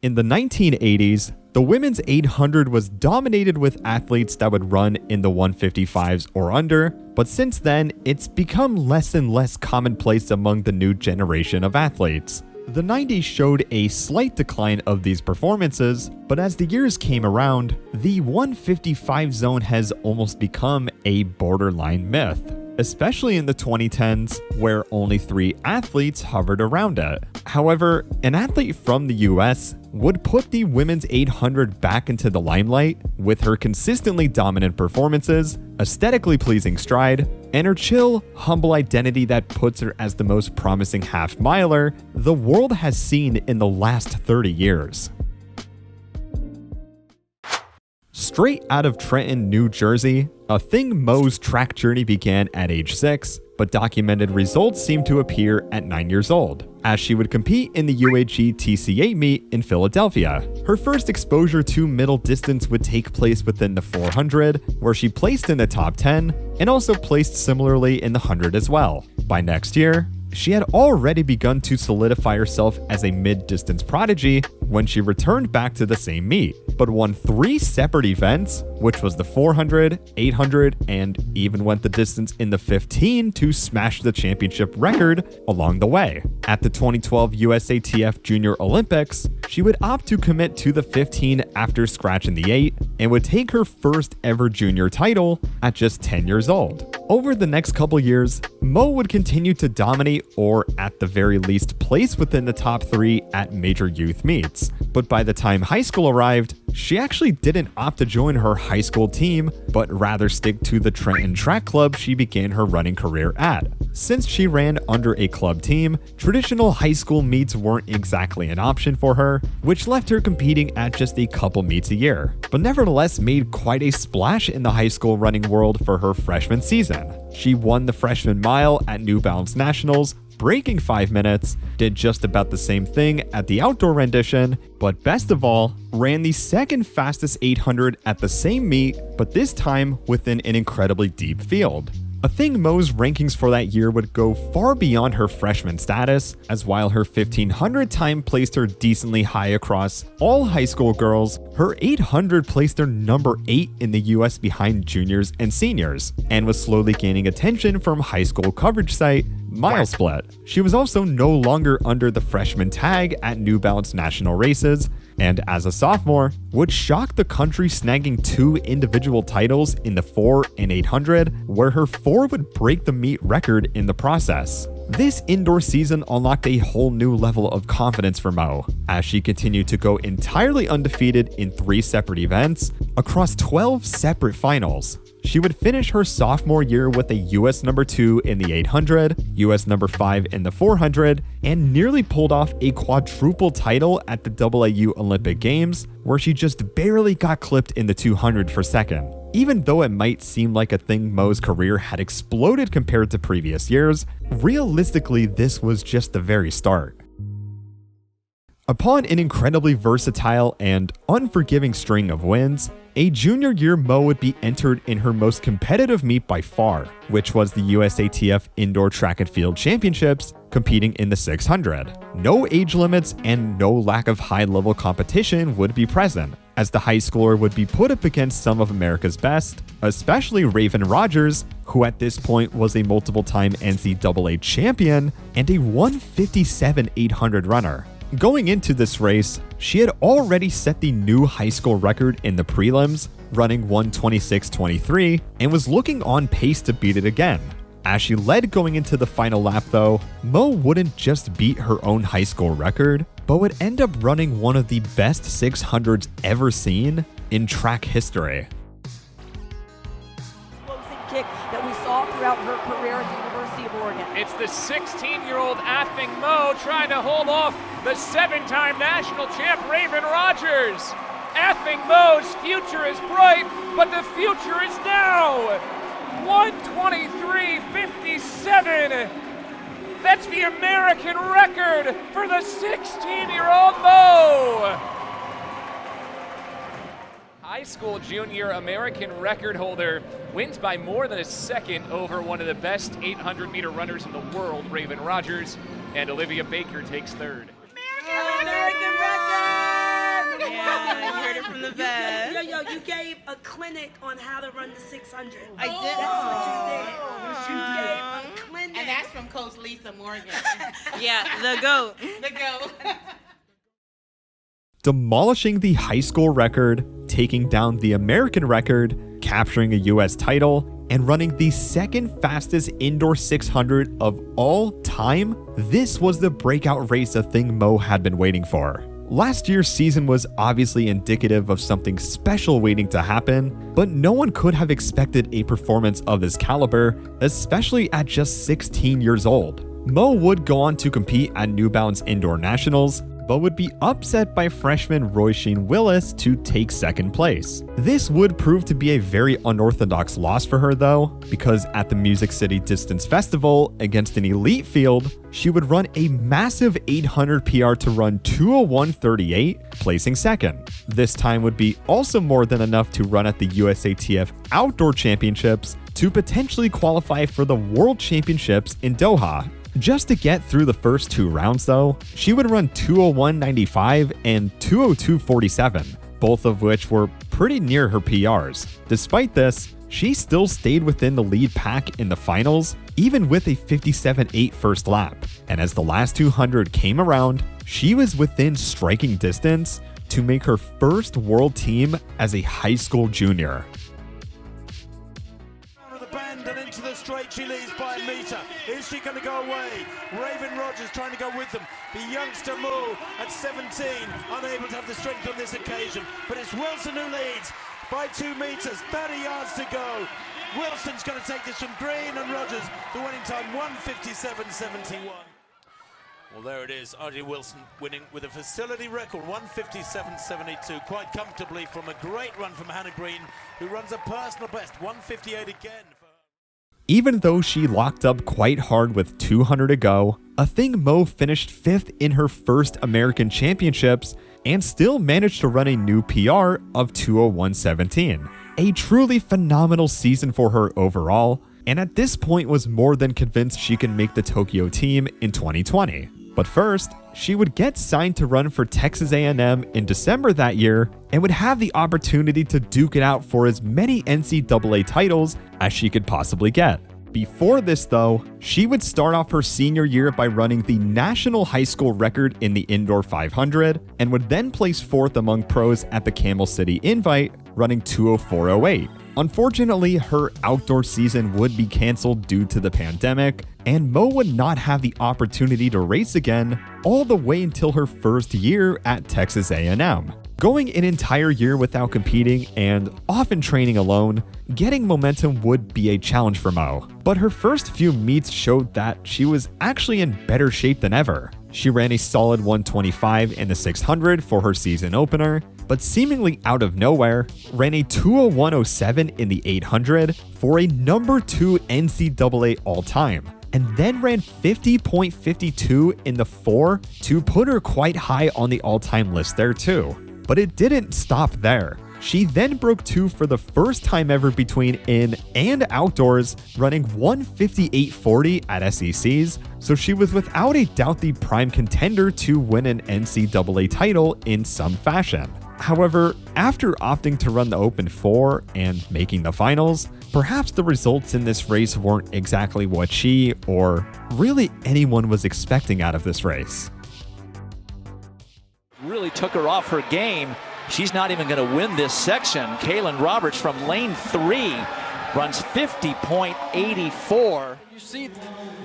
In the 1980s, the women's 800 was dominated with athletes that would run in the 155s or under, but since then, it's become less and less commonplace among the new generation of athletes. The 90s showed a slight decline of these performances, but as the years came around, the 155 zone has almost become a borderline myth, especially in the 2010s, where only 3 athletes hovered around it. However, an athlete from the US would put the women's 800 back into the limelight with her consistently dominant performances, aesthetically pleasing stride, and her chill, humble identity that puts her as the most promising half-miler the world has seen in the last 30 years. Straight out of Trenton, New Jersey, Athing Mu's track journey began at age 6, but documented results seem to appear at 9 years old, as she would compete in the UAG TC8 meet in Philadelphia. Her first exposure to middle distance would take place within the 400, where she placed in the top 10, and also placed similarly in the 100 as well. By next year, she had already begun to solidify herself as a mid-distance prodigy when she returned back to the same meet, but won 3 separate events, which was the 400, 800, and even went the distance in the 15 to smash the championship record along the way. At the 2012 USATF Junior Olympics, she would opt to commit to the 15 after scratching the 8, and would take her first ever junior title at just 10 years old. Over the next couple years, Mu would continue to dominate, or at the very least place within the top 3 at major youth meets. But by the time high school arrived, she actually didn't opt to join her high school team, but rather stick to the Trenton Track Club she began her running career at. Since she ran under a club team, traditional high school meets weren't exactly an option for her, which left her competing at just a couple meets a year, but nevertheless made quite a splash in the high school running world for her freshman season. She won the freshman mile at New Balance Nationals, breaking 5 minutes, did just about the same thing at the outdoor rendition, but best of all, ran the second fastest 800 at the same meet, but this time within an incredibly deep field. Athing Mu's rankings for that year would go far beyond her freshman status, as while her 1500 time placed her decently high across all high school girls, her 800 placed her number 8 in the US behind juniors and seniors, and was slowly gaining attention from high school coverage site MileSplit. She was also no longer under the freshman tag at New Balance national races, and as a sophomore, would shock the country snagging 2 individual titles in the 4 and 800, where her 4 would break the meet record in the process. This indoor season unlocked a whole new level of confidence for Mu, as she continued to go entirely undefeated in 3 separate events across 12 separate finals. She would finish her sophomore year with a US number 2 in the 800, US number 5 in the 400, and nearly pulled off a quadruple title at the AAU Olympic Games, where she just barely got clipped in the 200 for second. Even though it might seem like Athing Mu's career had exploded compared to previous years, realistically this was just the very start. Upon an incredibly versatile and unforgiving string of wins, a junior year Mu would be entered in her most competitive meet by far, which was the USATF Indoor Track and Field Championships, competing in the 600. No age limits and no lack of high-level competition would be present, as the high schooler would be put up against some of America's best, especially Raven Rogers, who at this point was a multiple-time NCAA champion and a 157 800 runner. Going into this race, she had already set the new high school record in the prelims, running 1:26.23, and was looking on pace to beat it again. As she led going into the final lap though, Mu wouldn't just beat her own high school record, but would end up running one of the best 600s ever seen in track history. Closing kick that we saw throughout her career at the University of Oregon. It's the 16-year-old Athing Mu trying to hold off the 7-time national champ Raven Rogers. Athing Mu's future is bright, but the future is now. 1:23.57. That's the American record for the 16-year-old Mu. High school junior American record holder wins by more than a second over one of the best 800-meter runners in the world, Raven Rogers, and Olivia Baker takes third. American record! from the best. You gave a clinic on how to run the 600. I did. That's what you did. You gave a clinic. And that's from Coach Lisa Morgan. Yeah, the GOAT. The GOAT. Demolishing the high school record, taking down the American record, capturing a US title, and running the second fastest indoor 600 of all time, this was the breakout race Athing Mu had been waiting for. Last year's season was obviously indicative of something special waiting to happen, but no one could have expected a performance of this caliber, especially at just 16 years old. Mu would go on to compete at New Balance Indoor Nationals, but would be upset by freshman Roisin Willis to take second place. This would prove to be a very unorthodox loss for her though, because at the Music City Distance Festival against an elite field, she would run a massive 800 PR to run 2:01.38, placing second. This time would be also more than enough to run at the USATF Outdoor Championships to potentially qualify for the World Championships in Doha. Just to get through the first two rounds though, she would run 2:01.95 and 2:02.47, both of which were pretty near her PRs. Despite this, she still stayed within the lead pack in the finals, even with a 57.8 first lap. And as the last 200 came around, she was within striking distance to make her first world team as a high school junior. Into the straight, she leads by a metre. Is she going to go away? Raven Rogers trying to go with them. The youngster Mu at 17, unable to have the strength on this occasion. But it's Wilson who leads by 2 metres, 30 yards to go. Wilson's going to take this from Green and Rogers. The winning time 1:57.71. Well, there it is. R.J. Wilson winning with a facility record 1:57.72, quite comfortably from a great run from Hannah Green, who runs a personal best 1:58 again. Even though she locked up quite hard with 200 to go, Athing Mu finished 5th in her first American Championships and still managed to run a new PR of 2:01.17. A truly phenomenal season for her overall, and at this point was more than convinced she can make the Tokyo team in 2020. But first, she would get signed to run for Texas A&M in December that year and would have the opportunity to duke it out for as many NCAA titles as she could possibly get. Before this though, she would start off her senior year by running the national high school record in the indoor 500 and would then place 4th among pros at the Camel City Invite, running 2:04.08. Unfortunately, her outdoor season would be canceled due to the pandemic, and Mu would not have the opportunity to race again all the way until her first year at Texas A&M. Going an entire year without competing and often training alone, getting momentum would be a challenge for Mu. But her first few meets showed that she was actually in better shape than ever. She ran a solid 1:25 in the 600 for her season opener, but seemingly out of nowhere, ran a 2:01.07 in the 800 for a number 2 NCAA all-time, and then ran 50.52 in the 4 to put her quite high on the all-time list there too. But it didn't stop there. She then broke 2 for the first time ever between in and outdoors, running 1:58.40 at SECs, so she was without a doubt the prime contender to win an NCAA title in some fashion. However, after opting to run the Open 4 and making the finals, perhaps the results in this race weren't exactly what she, or really anyone, was expecting out of this race. Really took her off her game. She's not even going to win this section. Kaylin Roberts from lane 3 runs 50.84.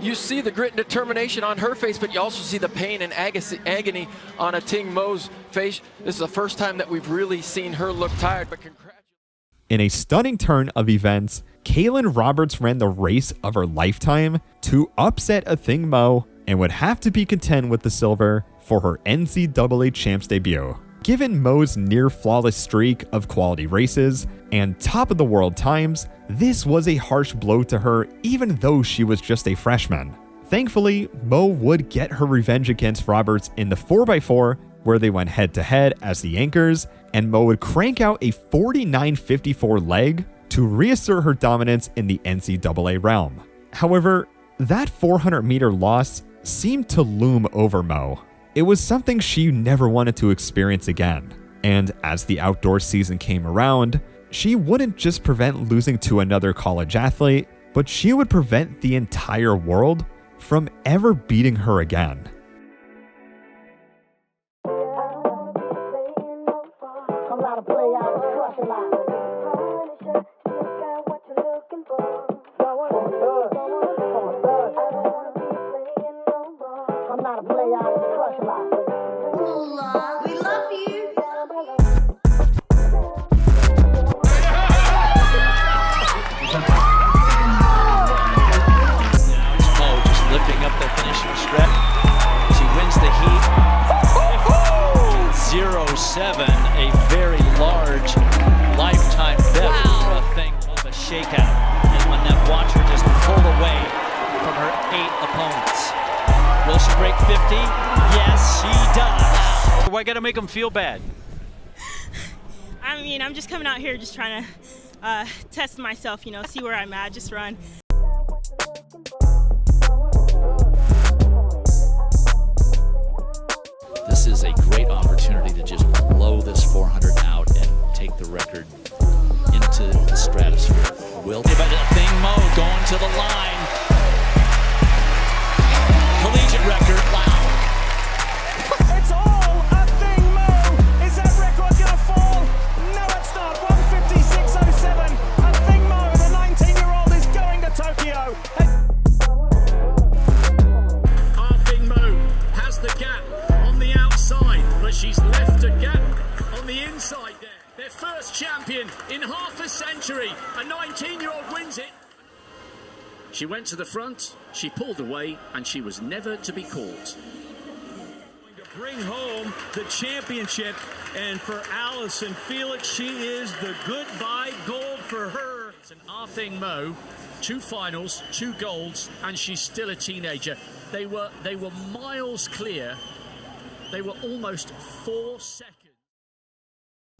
You see the grit and determination on her face, but you also see the pain and agony on Athing Mu's face. This is the first time that we've really seen her look tired, but in a stunning turn of events, Kaylin Roberts ran the race of her lifetime to upset Athing Mu and would have to be content with the silver for her NCAA Champs debut. Given Mu's near-flawless streak of quality races and top-of-the-world times, this was a harsh blow to her even though she was just a freshman. Thankfully, Mu would get her revenge against Roberts in the 4x4, where they went head-to-head as the anchors, and Mu would crank out a 49.54 leg to reassert her dominance in the NCAA realm. However, that 400-meter loss seemed to loom over Mu. It was something she never wanted to experience again. And as the outdoor season came around, she wouldn't just prevent losing to another college athlete, but she would prevent the entire world from ever beating her again. We love you. Lifting up the finishing stretch. She wins the heat. 0-7, a very large lifetime bet for Athing of a shakeout. And when that watcher just pulled away from her 8 opponents. Will she break 50? Yes, she does. Why gotta make them feel bad? I mean, I'm just coming out here just trying to test myself, see where I'm at, just run. This is a great opportunity to just blow this 400 out and take the record into the stratosphere. Will but Athing Mu going to the line. Collegiate record. Wow. It's all Athing Mu. Is that record going to fall? No, it's not. 156.07. Athing Mu, the 19-year-old, is going to Tokyo. Athing Mu has the gap on the outside, but she's left a gap on the inside there. Their first champion in half a century. A 19-year-old wins it. She went to the front, she pulled away, and she was never to be caught. To bring home the championship, and for Allison Felix, she is the goodbye gold for her. It's an Athing Mu, 2 finals, 2 golds, and she's still a teenager. They were miles clear. They were almost 4 seconds.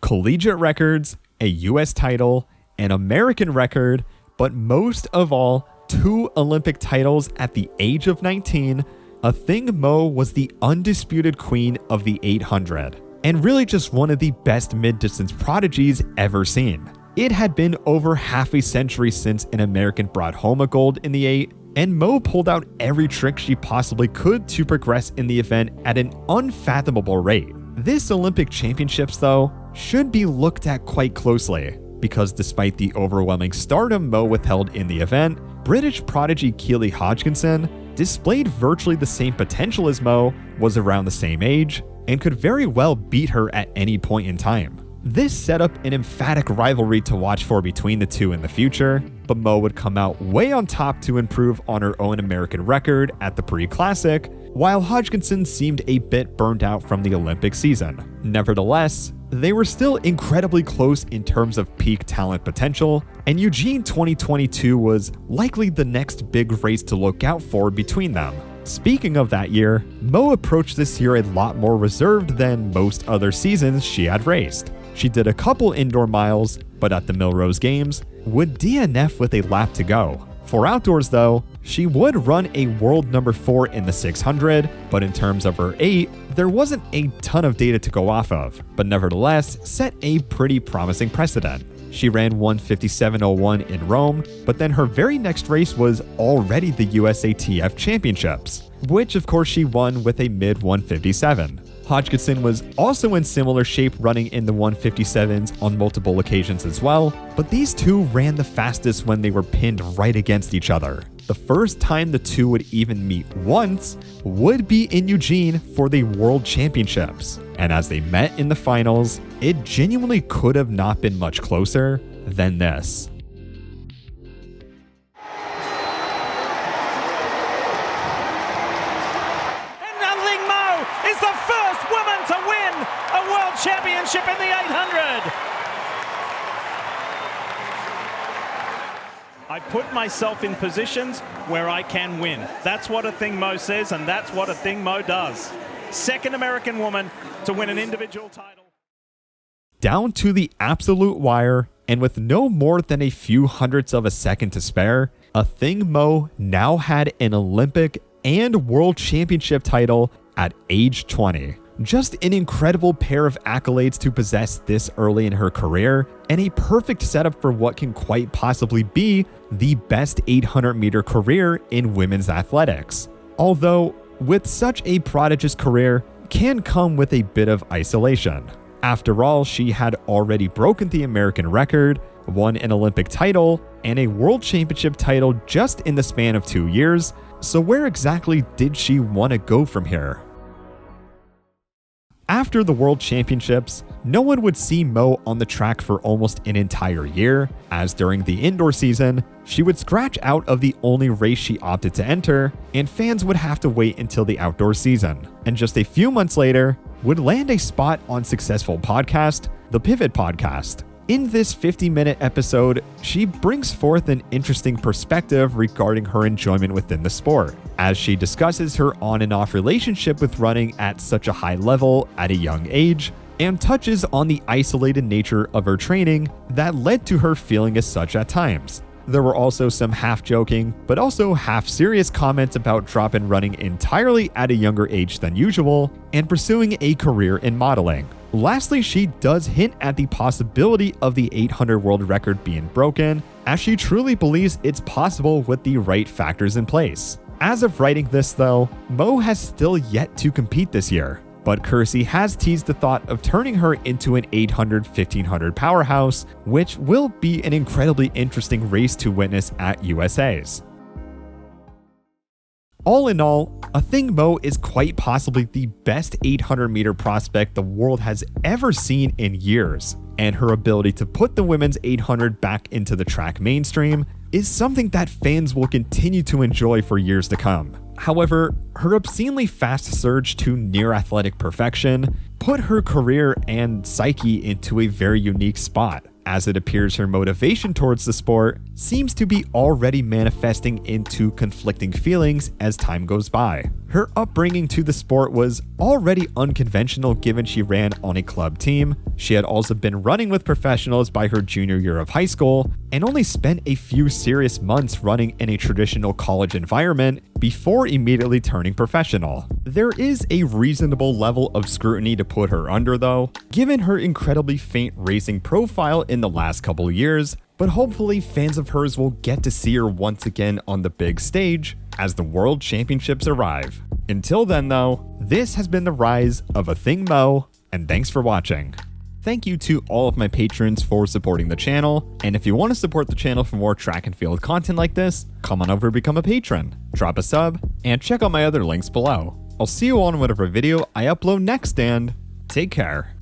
Collegiate records, a US title, an American record, but most of all, 2 Olympic titles at the age of 19, Athing Mu was the undisputed queen of the 800, and really just one of the best mid-distance prodigies ever seen. It had been over half a century since an American brought home a gold in the 8, and Mu pulled out every trick she possibly could to progress in the event at an unfathomable rate. This Olympic Championships, though, should be looked at quite closely, because despite the overwhelming stardom Mu withheld in the event, British prodigy Keely Hodgkinson displayed virtually the same potential as Mu, was around the same age, and could very well beat her at any point in time. This set up an emphatic rivalry to watch for between the two in the future, but Mu would come out way on top to improve on her own American record at the pre-classic, while Hodgkinson seemed a bit burned out from the Olympic season. Nevertheless, they were still incredibly close in terms of peak talent potential, and Eugene 2022 was likely the next big race to look out for between them. Speaking of that year, Mu approached this year a lot more reserved than most other seasons she had raced. She did a couple indoor miles, but at the Millrose Games, would DNF with a lap to go. For outdoors though, she would run a world number 4 in the 600, but in terms of her 8, there wasn't a ton of data to go off of, but nevertheless set a pretty promising precedent. She ran 157.01 in Rome, but then her very next race was already the USATF Championships, which of course she won with a mid 157. Hodgkinson was also in similar shape running in the 157s on multiple occasions as well, but these two ran the fastest when they were pinned right against each other. The first time the two would even meet once would be in Eugene for the World Championships, and as they met in the finals, it genuinely could have not been much closer than this. Is the first woman to win a world championship in the 800. I put myself in positions where I can win. That's what Athing Mu says, and that's what Athing Mu does. Second American woman to win an individual title. Down to the absolute wire, and with no more than a few hundredths of a second to spare, Athing Mu now had an Olympic and World Championship title at age 20. Just an incredible pair of accolades to possess this early in her career, and a perfect setup for what can quite possibly be the best 800-meter career in women's athletics. Although, with such a prodigious career, can come with a bit of isolation. After all, she had already broken the American record, won an Olympic title, and a World Championship title just in the span of 2 years, so where exactly did she want to go from here? After the World Championships, no one would see Mo on the track for almost an entire year, as during the indoor season, she would scratch out of the only race she opted to enter, and fans would have to wait until the outdoor season. And just a few months later, would land a spot on successful podcast, the Pivot Podcast. In this 50-minute episode, she brings forth an interesting perspective regarding her enjoyment within the sport, as she discusses her on and off relationship with running at such a high level at a young age, and touches on the isolated nature of her training that led to her feeling as such at times. There were also some half-joking, but also half-serious comments about drop-in running entirely at a younger age than usual, and pursuing a career in modeling. Lastly, she does hint at the possibility of the 800 world record being broken, as she truly believes it's possible with the right factors in place. As of writing this though, Mo has still yet to compete this year, but Kersey has teased the thought of turning her into an 800-1500 powerhouse, which will be an incredibly interesting race to witness at USA's. All in all, Athing Mu is quite possibly the best 800-meter prospect the world has ever seen in years, and her ability to put the women's 800 back into the track mainstream is something that fans will continue to enjoy for years to come. However, her obscenely fast surge to near athletic perfection put her career and psyche into a very unique spot, as it appears her motivation towards the sport seems to be already manifesting into conflicting feelings as time goes by. Her upbringing to the sport was already unconventional given she ran on a club team. She had also been running with professionals by her junior year of high school, and only spent a few serious months running in a traditional college environment before immediately turning professional. There is a reasonable level of scrutiny to put her under though, given her incredibly faint racing profile in the last couple years, but hopefully fans of hers will get to see her once again on the big stage as the World Championships arrive. Until then though, this has been the rise of Athing Mu, and thanks for watching. Thank you to all of my patrons for supporting the channel, and if you want to support the channel for more track and field content like this, come on over and become a patron, drop a sub, and check out my other links below. I'll see you on whatever video I upload next, and take care.